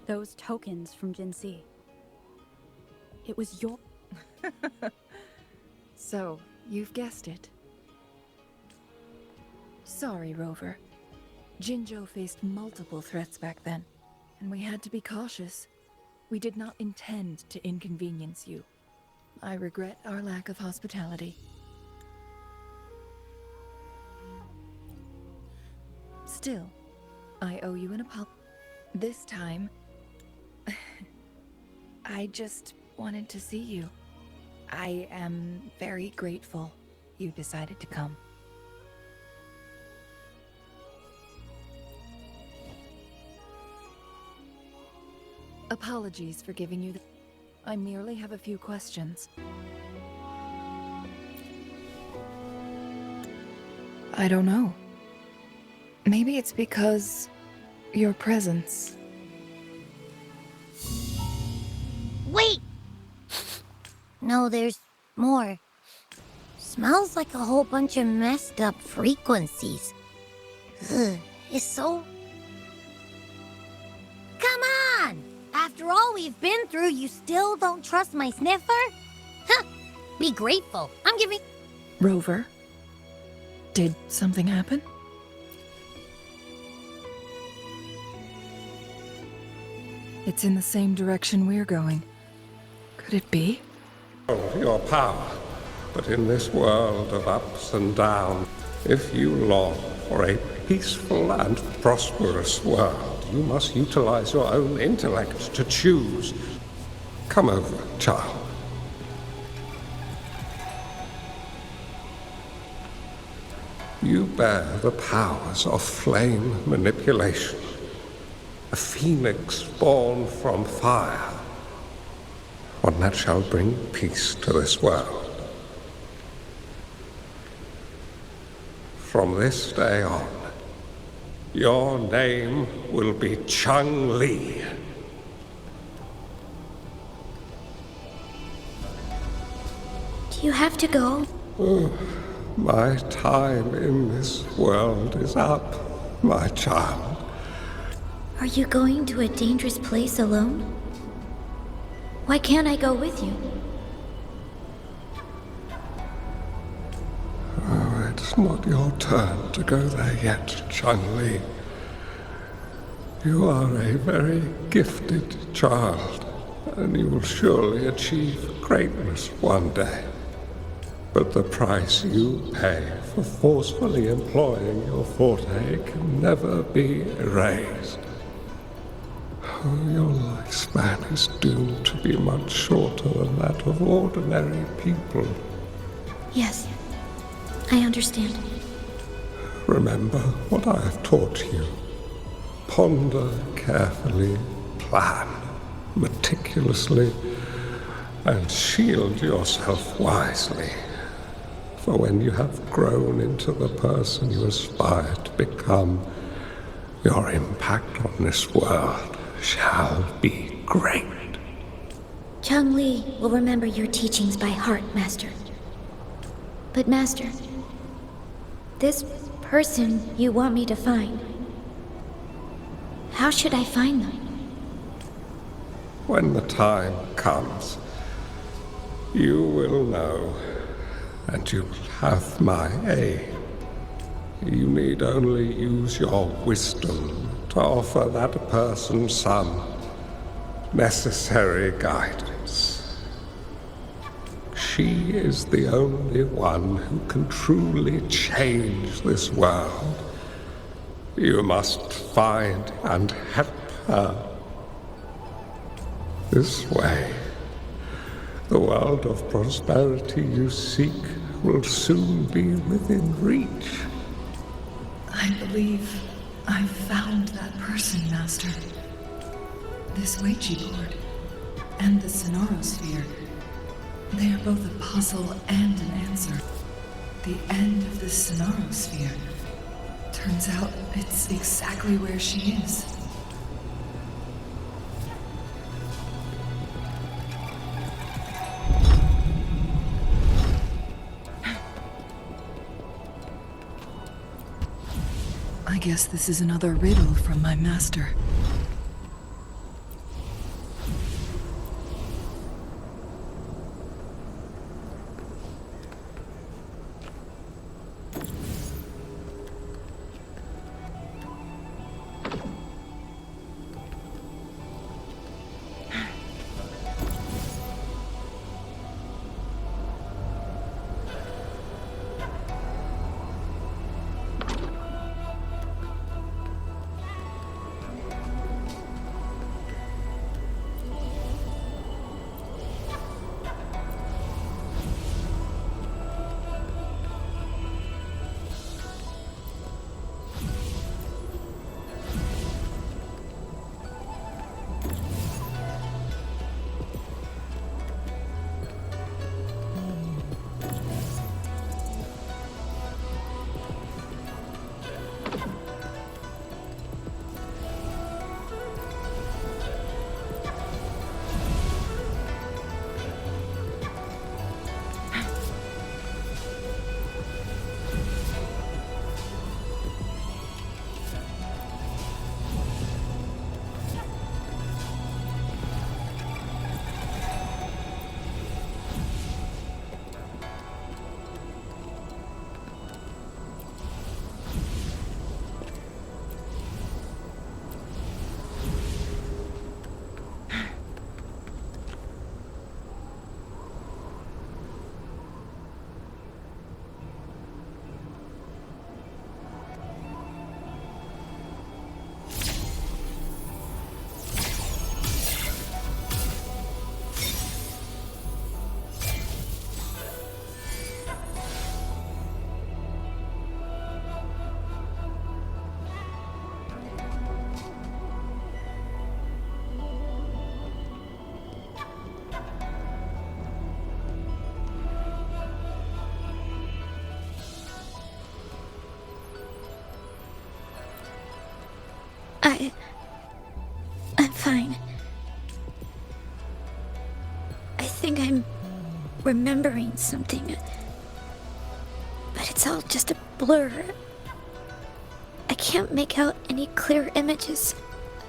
Those tokens from Jinxi. It was your... So, you've guessed it. Sorry, Rover. Jinzhou faced multiple threats back then, and we had to be cautious. We did not intend to inconvenience you. I regret our lack of hospitality. Still, I owe you an apology. This time, I just wanted to see you. I am very grateful you decided to come. Apologies for giving you the... I merely have a few questions. I don't know. Maybe it's because... your presence. Wait! No, there's more. Smells like a whole bunch of messed up frequencies. Ugh, it's so... Come on! After all we've been through, you still don't trust my sniffer? Huh! Be grateful. I'm giving... Rover? Did something happen? It's in the same direction we're going. Could it be? Your power, but in this world of ups and downs, if you long for a peaceful and prosperous world, you must utilize your own intellect to choose. Come over, child. You bear the powers of flame manipulation, a phoenix born from fire, one that shall bring peace to this world. From this day on, your name will be Changli. Do you have to go? My time in this world is up, my child. Are you going to a dangerous place alone? Why can't I go with you? Oh, it's not your turn to go there yet, Changli. You are a very gifted child, and you will surely achieve greatness one day. But the price you pay for forcefully employing your forte can never be erased. Oh, your lifespan is doomed to be much shorter than that of ordinary people. Yes, I understand. Remember what I have taught you. Ponder carefully, plan meticulously, and shield yourself wisely. For when you have grown into the person you aspire to become, your impact on this world shall be great. Changli will remember your teachings by heart, Master. But Master, this person you want me to find, how should I find them? When the time comes, you will know, and you'll have my aid. You need only use your wisdom to offer that person some necessary guidance. She is the only one who can truly change this world. You must find and help her. This way, the world of prosperity you seek will soon be within reach. I believe I've found that person, Master. This Weiqi board and the Sonoro Sphere. They are both a puzzle and an answer. The end of the Sonoro Sphere. Turns out it's exactly where she is. I guess this is another riddle from my master. I'm fine. I think I'm remembering something. But it's all just a blur. I can't make out any clear images.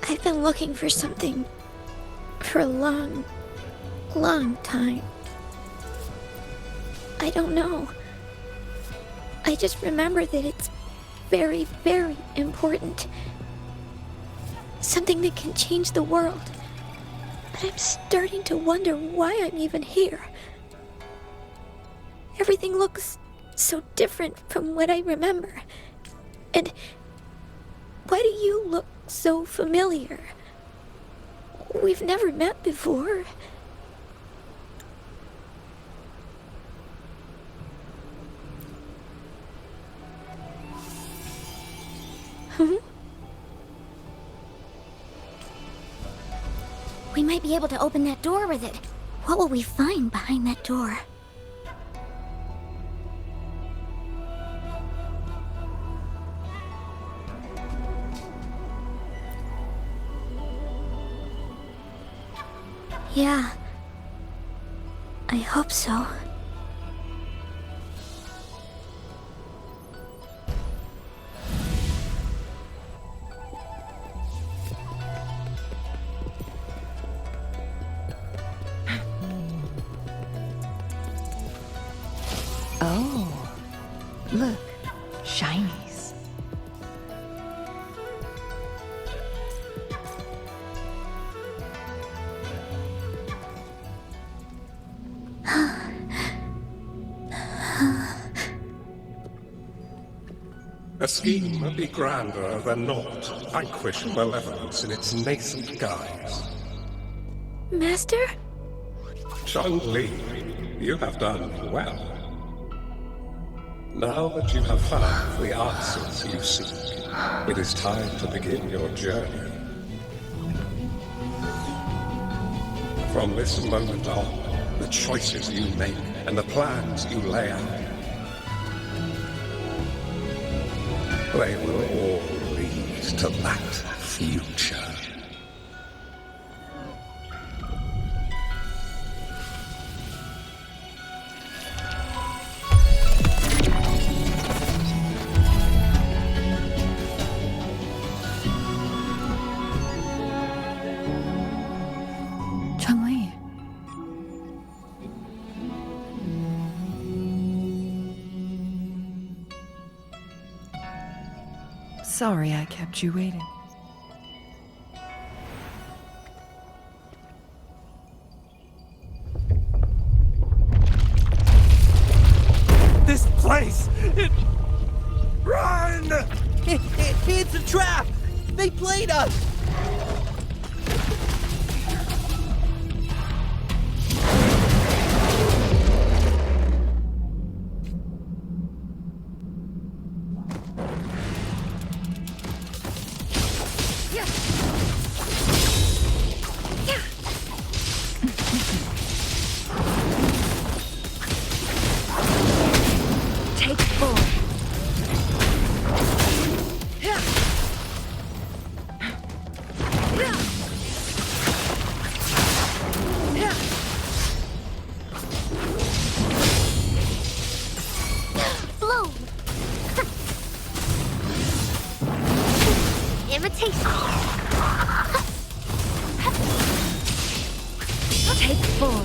I've been looking for something for a long, long time. I don't know. I just remember that it's very, very important. Something that can change the world. But I'm starting to wonder why I'm even here. Everything looks so different from what I remember. And why do you look so familiar? We've never met before. We might be able to open that door with it. What will we find behind that door? Yeah. I hope so. Oh, look, shinies. A scheme would be grander than naught, vanquish malevolence in its nascent guise. Master? Changli, you have done well. Now that you have found the answers you seek, it is time to begin your journey. From this moment on, the choices you make and the plans you lay out, they will all lead to that future. Changli. Sorry I kept you waiting. This place! Run! It's a trap! They played us! Take full. Blow! Imitation! Take full.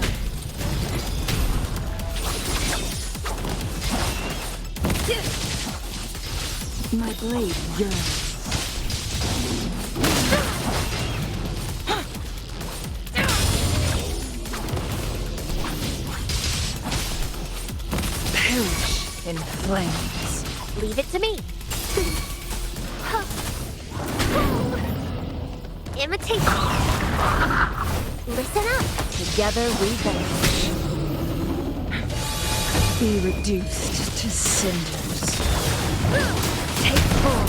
My blade yearns. Perish in flames. Leave it to me! Imitation! Listen up! Together we vanish. Be reduced to cinders. Take full.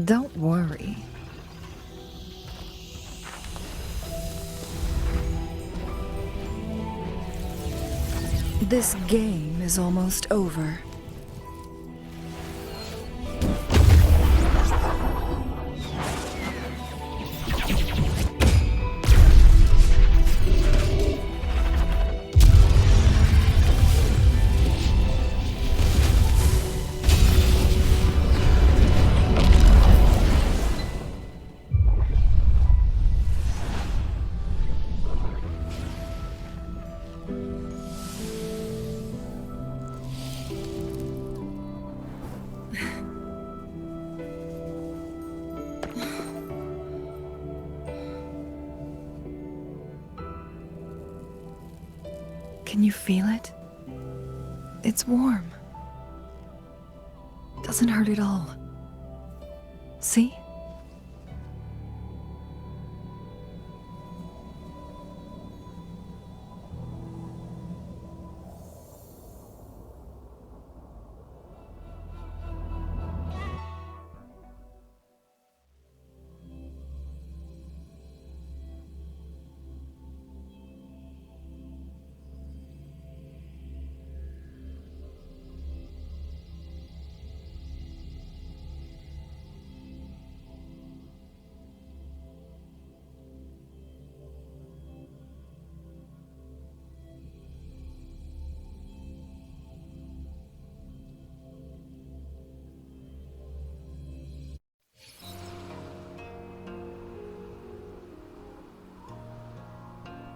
Don't worry. This game is almost over. Can you feel it? It's warm. Doesn't hurt at all. See?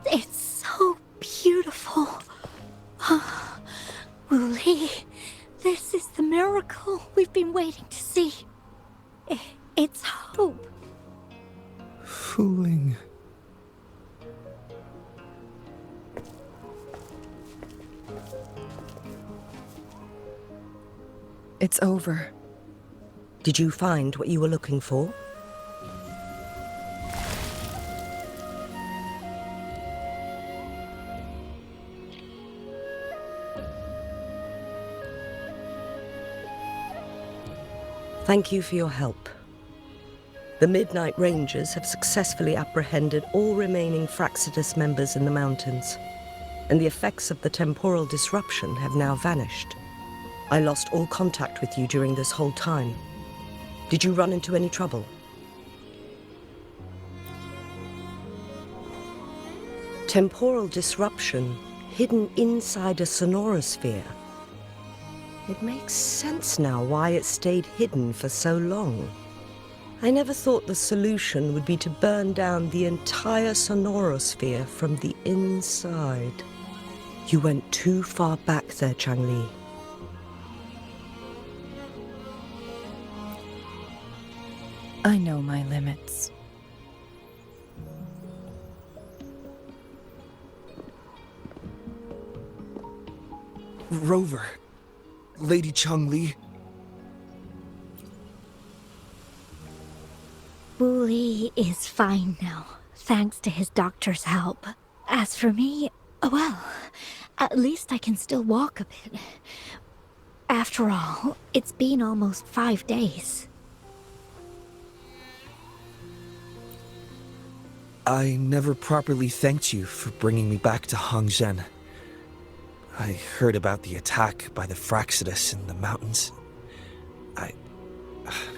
It's so beautiful. Wooly, this is the miracle we've been waiting to see. It's hope. Fooling. It's over. Did you find what you were looking for? Thank you for your help. The Midnight Rangers have successfully apprehended all remaining Fractsidus members in the mountains, and the effects of the temporal disruption have now vanished. I lost all contact with you during this whole time. Did you run into any trouble? Temporal disruption hidden inside a sonorosphere. It makes sense now why it stayed hidden for so long. I never thought the solution would be to burn down the entire sonorosphere from the inside. You went too far back there, Changli. I know my limits. Rover. Lady Changli. Wooly is fine now, thanks to his doctor's help. As for me, well, at least I can still walk a bit. After all, it's been almost 5 days. I never properly thanked you for bringing me back to Hongzhen. I heard about the attack by the Fractsidus in the mountains.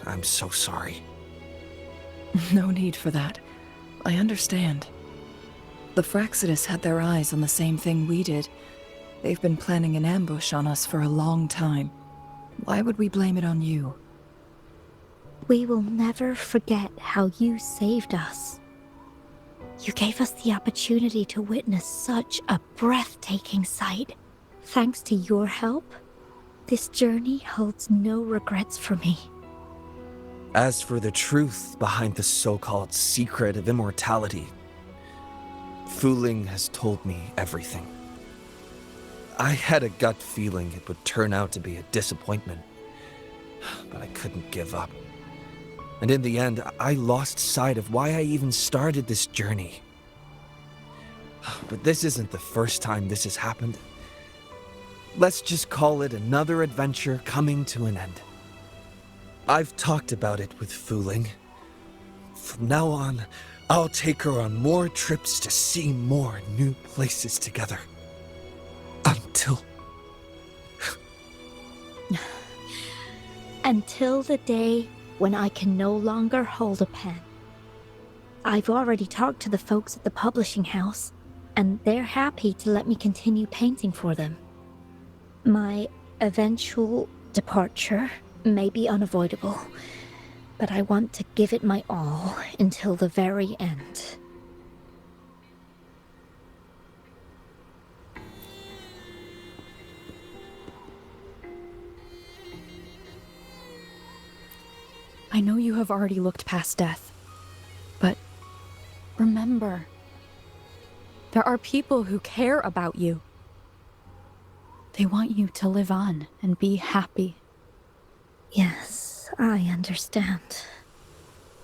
I'm so sorry. No need for that. I understand. The Fractsidus had their eyes on the same thing we did. They've been planning an ambush on us for a long time. Why would we blame it on you? We will never forget how you saved us. You gave us the opportunity to witness such a breathtaking sight. Thanks to your help, this journey holds no regrets for me. As for the truth behind the so-called secret of immortality, Wuthering has told me everything. I had a gut feeling it would turn out to be a disappointment, but I couldn't give up. And in the end, I lost sight of why I even started this journey. But this isn't the first time this has happened. Let's just call it another adventure coming to an end. I've talked about it with Wuthering. From now on, I'll take her on more trips to see more new places together. Until... Until the day when I can no longer hold a pen. I've already talked to the folks at the publishing house, and they're happy to let me continue painting for them. My eventual departure may be unavoidable, but I want to give it my all until the very end. I know you have already looked past death, but remember, there are people who care about you. They want you to live on and be happy. Yes, I understand.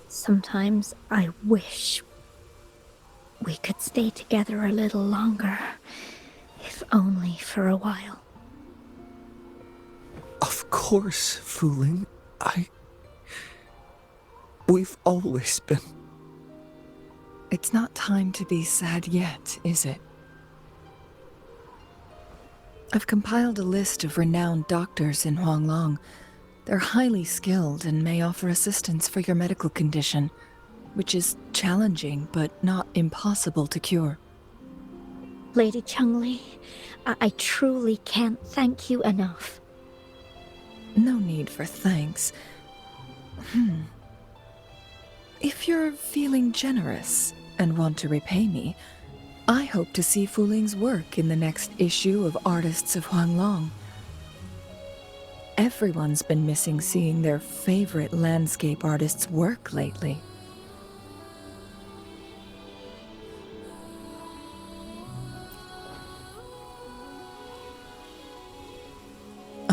Sometimes I wish we could stay together a little longer, if only for a while. Of course, Wuthering. We've always been... It's not time to be sad yet, is it? I've compiled a list of renowned doctors in Huanglong. They're highly skilled and may offer assistance for your medical condition, which is challenging but not impossible to cure. Lady Changli, I truly can't thank you enough. No need for thanks. If you're feeling generous and want to repay me, I hope to see Fuling's work in the next issue of Artists of Huanglong. Everyone's been missing seeing their favorite landscape artists work lately.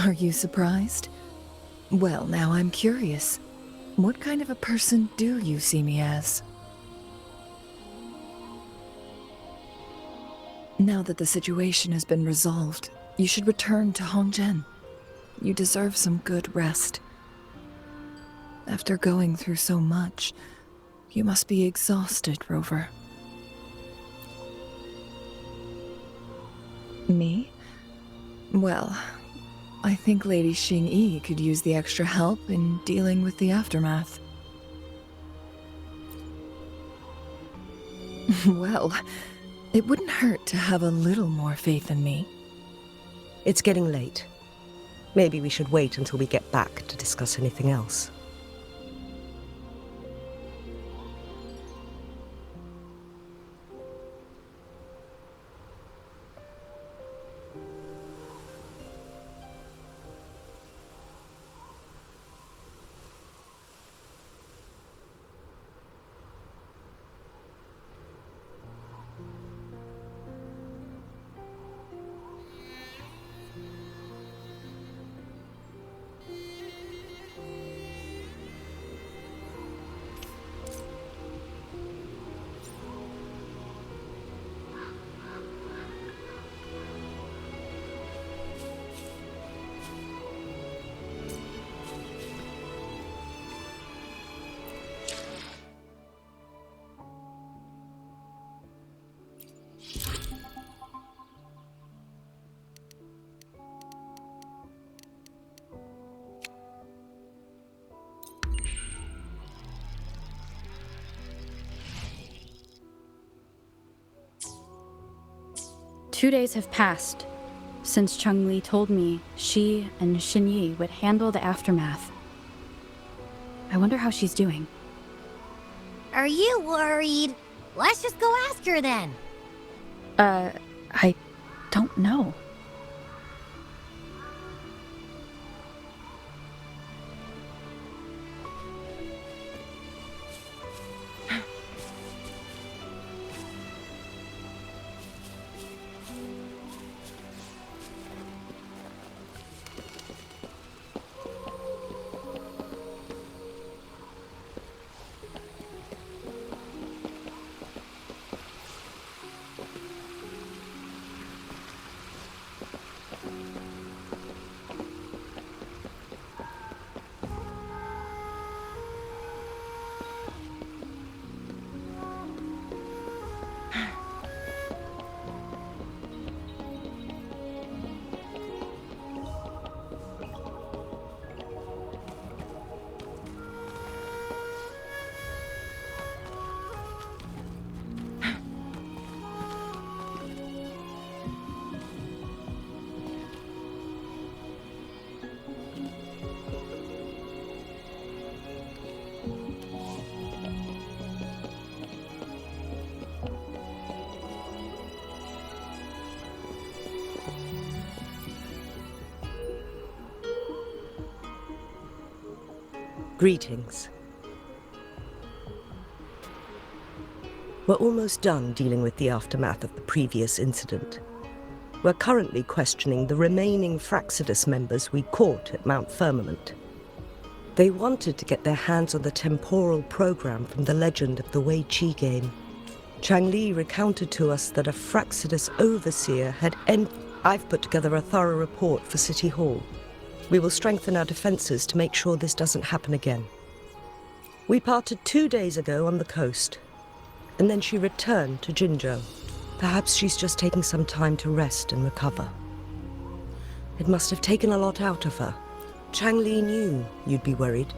Are you surprised? Well, now I'm curious. What kind of a person do you see me as? Now that the situation has been resolved, you should return to Hongzhen. You deserve some good rest. After going through so much, you must be exhausted, Rover. Me? Well, I think Lady Xingyi could use the extra help in dealing with the aftermath. Well, it wouldn't hurt to have a little more faith in me. It's getting late. Maybe we should wait until we get back to discuss anything else. Two days have passed since Changli told me she and Xingyi would handle the aftermath. I wonder how she's doing. Are you worried? Let's just go ask her then. I don't know. Greetings. We're almost done dealing with the aftermath of the previous incident. We're currently questioning the remaining Fraccidus members we caught at Mount Firmament. They wanted to get their hands on the temporal program from the legend of the Wei Qi game. Changli recounted to us that a Fraccidus overseer had I've put together a thorough report for City Hall. We will strengthen our defenses to make sure this doesn't happen again. We parted 2 days ago on the coast, and then she returned to Jinzhou. Perhaps she's just taking some time to rest and recover. It must have taken a lot out of her. Changli knew you'd be worried.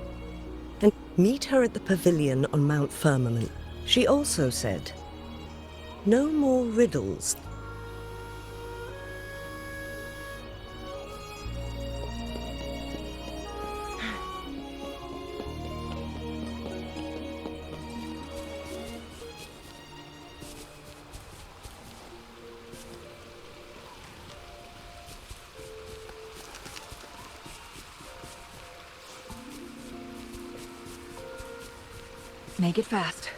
And meet her at the pavilion on Mount Firmament. She also said, no more riddles. Make it fast.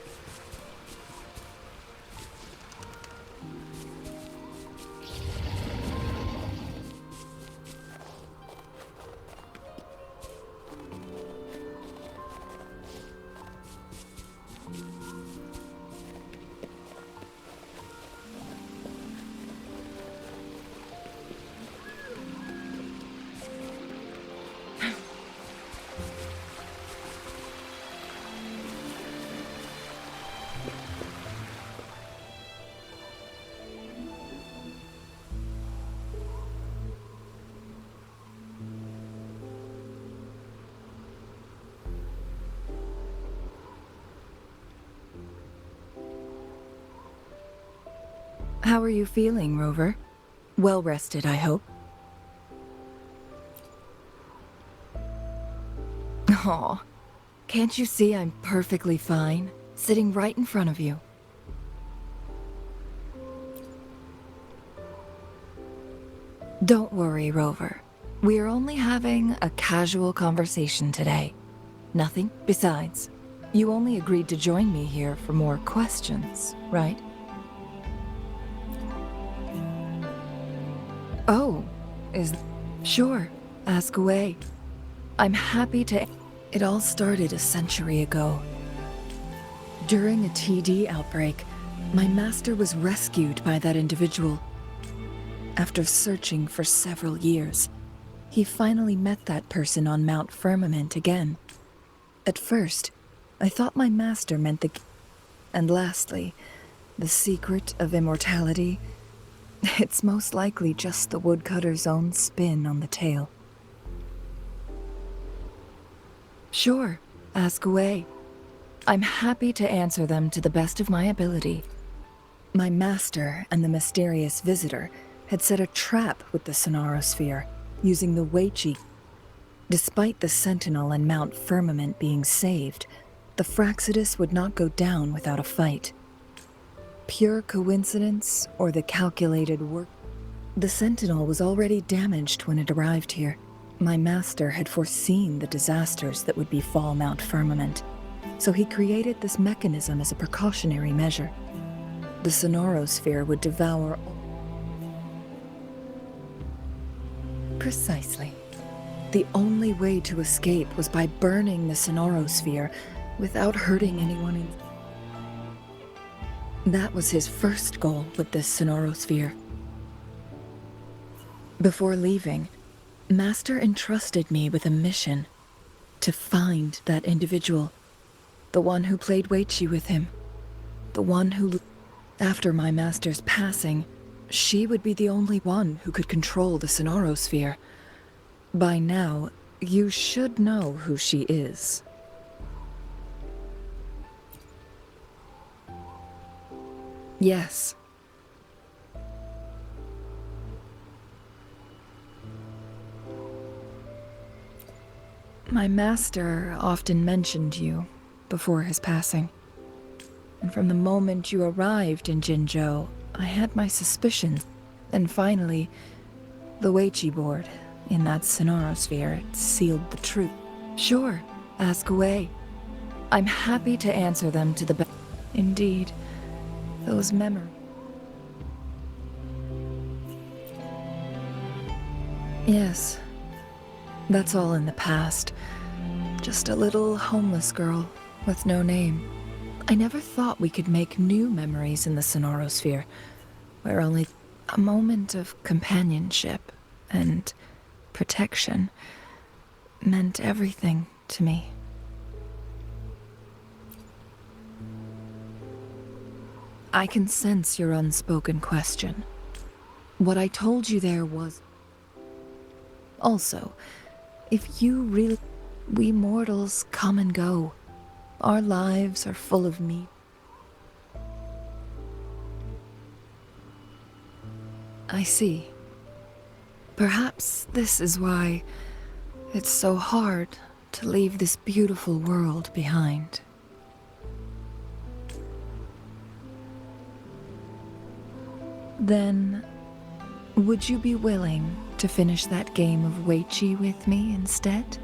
How are you feeling, Rover? Well rested, I hope. Aw, can't you see I'm perfectly fine, sitting right in front of you? Don't worry, Rover. We're only having a casual conversation today. Nothing besides. You only agreed to join me here for more questions, right? Oh, Sure, ask away. I'm happy to... It all started a century ago. During a TD outbreak, my master was rescued by that individual. After searching for several years, he finally met that person on Mount Firmament again. At first, I thought my master meant the... And lastly, the secret of immortality... It's most likely just the woodcutter's own spin on the tale. Sure, ask away. I'm happy to answer them to the best of my ability. My master and the mysterious visitor had set a trap with the Sonarosphere, using the Wei Qi. Despite the Sentinel and Mount Firmament being saved, the Fraccidus would not go down without a fight. Pure coincidence or the calculated work? The Sentinel was already damaged when it arrived here. My master had foreseen the disasters that would befall Mount Firmament, so he created this mechanism as a precautionary measure. The Sonarosphere would devour... Precisely. The only way to escape was by burning the Sonarosphere without hurting anyone in... That was his first goal with this Sonarosphere. Before leaving, Master entrusted me with a mission to find that individual, the one who played Wei Qi with him, the one who... After my master's passing, she would be the only one who could control the Sonarosphere. By now, you should know who she is. Yes. My master often mentioned you before his passing. And from the moment you arrived in Jinzhou, I had my suspicions. And finally, the Wei Qi board in that Sonarosphere sealed the truth. Sure, Ask away. I'm happy to answer them to the best. Indeed, those memories. Yes, that's all in the past. Just a little homeless girl with no name. I never thought we could make new memories in the Sonorosphere, where only a moment of companionship and protection meant everything to me. I can sense your unspoken question. What I told you there was... Also, if you really... We mortals come and go. Our lives are full of me. I see. Perhaps this is why it's so hard to leave this beautiful world behind. Then, would you be willing to finish that game of Weichi with me instead?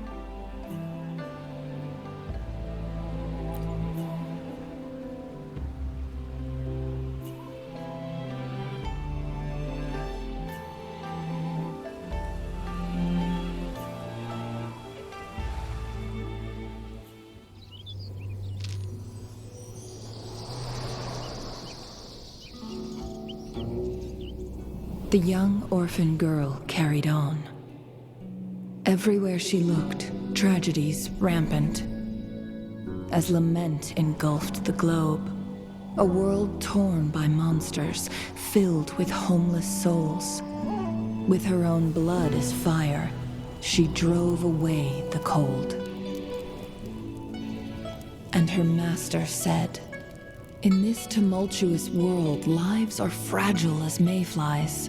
The young orphan girl carried on. Everywhere she looked, tragedies rampant. As lament engulfed the globe, a world torn by monsters, filled with homeless souls. With her own blood as fire, she drove away the cold. And her master said, "In this tumultuous world, lives are fragile as mayflies."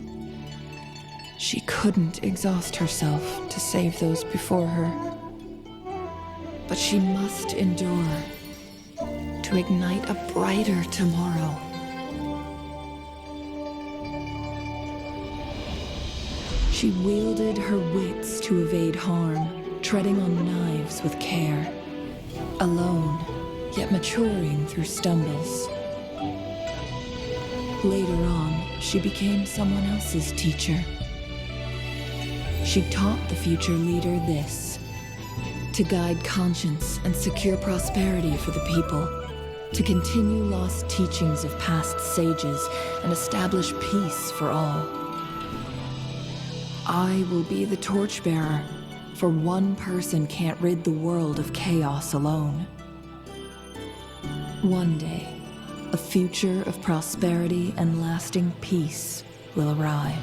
She couldn't exhaust herself to save those before her. But she must endure to ignite a brighter tomorrow. She wielded her wits to evade harm, treading on knives with care. Alone, yet maturing through stumbles. Later on, she became someone else's teacher. She taught the future leader this: to guide conscience and secure prosperity for the people, to continue lost teachings of past sages and establish peace for all. I will be the torchbearer, for one person can't rid the world of chaos alone. One day, a future of prosperity and lasting peace will arrive.